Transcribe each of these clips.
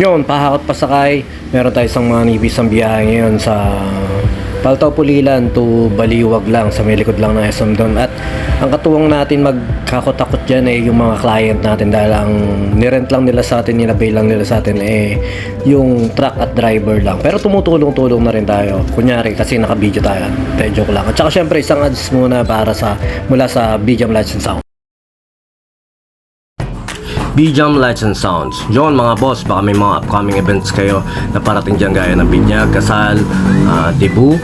Yun, pahakot pasakay. Meron tayo isang mga nipis ang biyahe ngayon sa Paltao Pulilan to Baliwag lang, sa may likod lang ng SM doon. At ang katuwang natin magkakot-takot dyan yung mga client natin dahil ang nirent lang nila sa atin, ninabay lang nila sa atin yung truck at driver lang. Pero tumutulong-tulong na rin tayo. Kunyari kasi naka-video tayo. Joke lang. At saka syempre isang ads muna para mula sa BJam Lights and Sound. BJam Lights and Sounds. Yun mga boss, baka may mga upcoming events kayo na parating dyan gaya ng binyag, kasal, debut,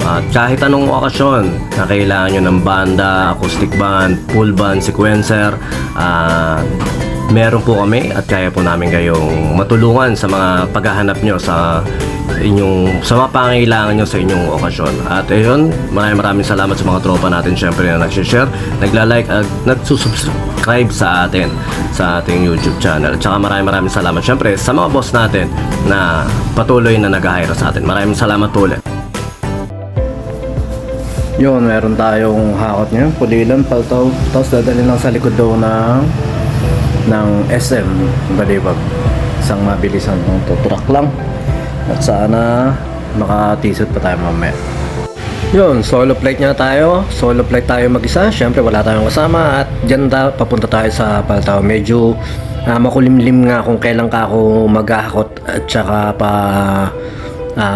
at kahit anong okasyon na kailangan nyo ng banda, acoustic band, full band, sequencer, meron po kami at kaya po namin kayong matulungan sa mga paghahanap nyo sa mga pangailangan nyo sa inyong okasyon. At ayun, maraming salamat sa mga tropa natin syempre na nagsishare, nagla-like at nagsusubscribe sa ating YouTube channel. At saka maraming salamat syempre sa mga boss natin na patuloy na nag-hire sa atin. Maraming salamat po ulit. Yun, meron tayong hakot niya, Pulilan, Paltao, tapos dadalhin lang sa likod daw ng SM Baliwag. Isang mabilisan ng truck lang. At sana makatisod pa tayo mamaya. Yun, solo flight nga tayo. Solo flight tayo mag-isa. Siyempre wala tayong kasama. At dyan papunta tayo sa Paltao. Medyo makulimlim nga kung kailan ka ako maghahakot. At saka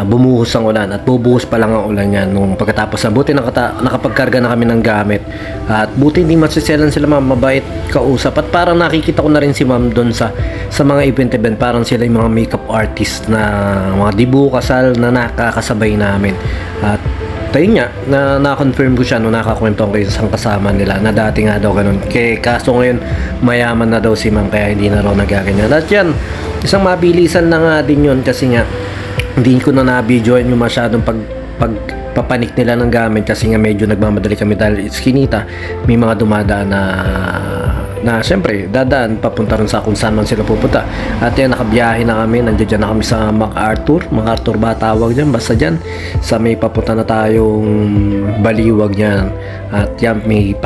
bumuhos ang ulan. At bubuhos pa lang ang ulan yan nung pagkatapos na buti nakapagkarga na kami ng gamit. At buti hindi masiselan sila, mabait kausap. At parang nakikita ko na rin si ma'am doon sa mga event. Parang sila yung mga makeup artist na mga dibu, kasal na nakakasabay namin. At tayo nga, na-confirm ko siya nung nakakwento ko yung isang kasama nila na dati nga daw ganun. Kaso ngayon mayaman na daw si ma'am kaya hindi na raw nagaganyan. At yan, isang mabilisan na nga din yun kasi nga hindi ko na na-videoan yung masyadong pagpapanik nila ng gamit kasi nga medyo nagmamadali kami dahil iskinita. May mga dumadaan na syempre dadaan papunta rin sa kung saan man sila pupunta. At yan, nakabiyahe na kami, nandiyan na kami sa MacArthur ba tawag dyan, basta dyan sa may papunta na tayong Baliwag yan. At yan, may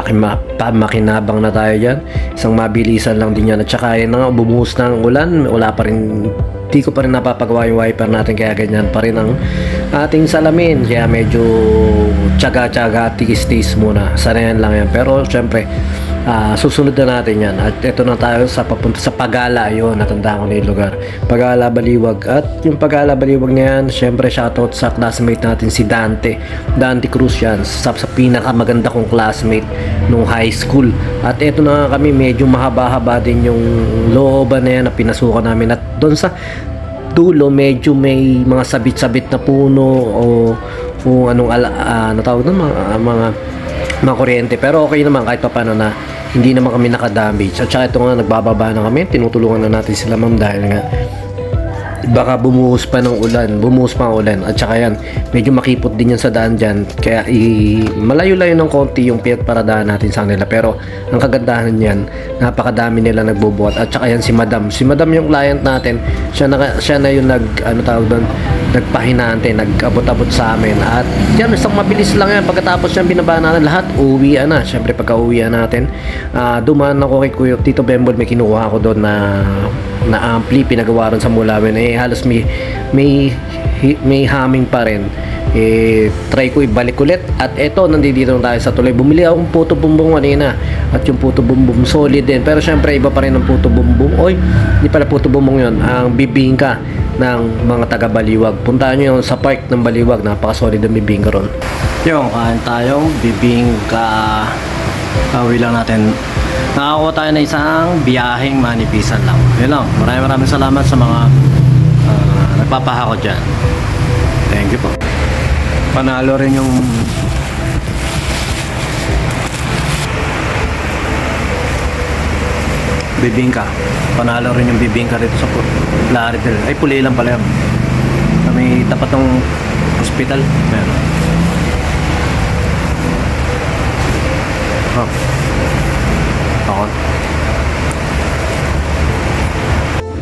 makinabang na tayo dyan, isang mabilisan lang din yan. At saka yan na nga, bumuhos na ang ulan, wala pa rin, di ko pa rin napapagawa yung wiper natin kaya ganyan pa rin ang ating salamin, kaya medyo tsaga-tsaga, tigis-tigis muna, sanayan lang yan. Pero syempre susunod na natin yan. At ito na tayo sa papunta sa Pagala. Yun, natandaan ko na yung lugar, Pagala Baliwag. At yung Pagala Baliwag na yan, syempre shoutout sa classmate natin si Dante Cruz yan, sa pinakamaganda kong classmate nung high school. At ito na nga kami, medyo mahaba-haba din yung looban na yan na pinasukan namin. At doon sa dulo medyo may mga sabit-sabit na puno o anong natawag na mga kuryente, pero okay naman kahit pa paano na hindi naman kami nakadamage. At saka ito nga, nagbababa na kami, tinutulungan na natin sila ma'am dahil nga baka bumuhos pa ang ulan. At saka yan, medyo makipot din yan sa daan dyan, kaya malayo-layo ng konti yung paradahan natin sa kanila. Pero ang kagandahan yan, napakadami nila nagbubuhat. At saka yan si madam yung client natin, siya na yung nagpahinante, nag-abot-abot sa amin. At yan, isang mabilis lang yan. Pagkatapos yan, binabaan natin lahat, uwian na. Syempre pagka uwian natin, dumaan ako kay Kuya Tito Bembol, may kinuha ako doon na ampli, pinagawa ron sa Mulawin. Halos may humming pa rin. Try ko ibalik ulit. At eto, nandito tayo sa tuloy. Bumili akong puto bumbong kanina. At yung puto bumbong solid din. Pero syempre iba pa rin ang puto bumbong. Hindi pala puto bumbong yun, ang bibingka ng mga taga Baliwag. Puntahan nyo yun sa park ng Baliwag, napaka-solid ang bibingka ron. Yung kain tayong bibingka. Uwi lang natin. Nakakuha tayo na isang biyaheng manipisan lang. Yun lang, maraming salamat sa mga nagpapahakot dyan. Thank you po. Panalo rin yung bibingka. Panalo rin yung bibingka rito sa Claridel. Ay, Pulilan pala yun. May tapat ng hospital. Meron.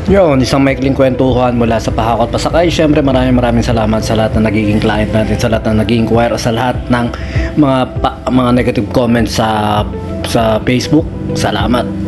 Yun, isang maikling kwentuhan mula sa pahakot pasakay. Syempre maraming salamat sa lahat na nagiging client natin, sa lahat na naging inquire, sa lahat ng mga negative comments sa Facebook. Salamat.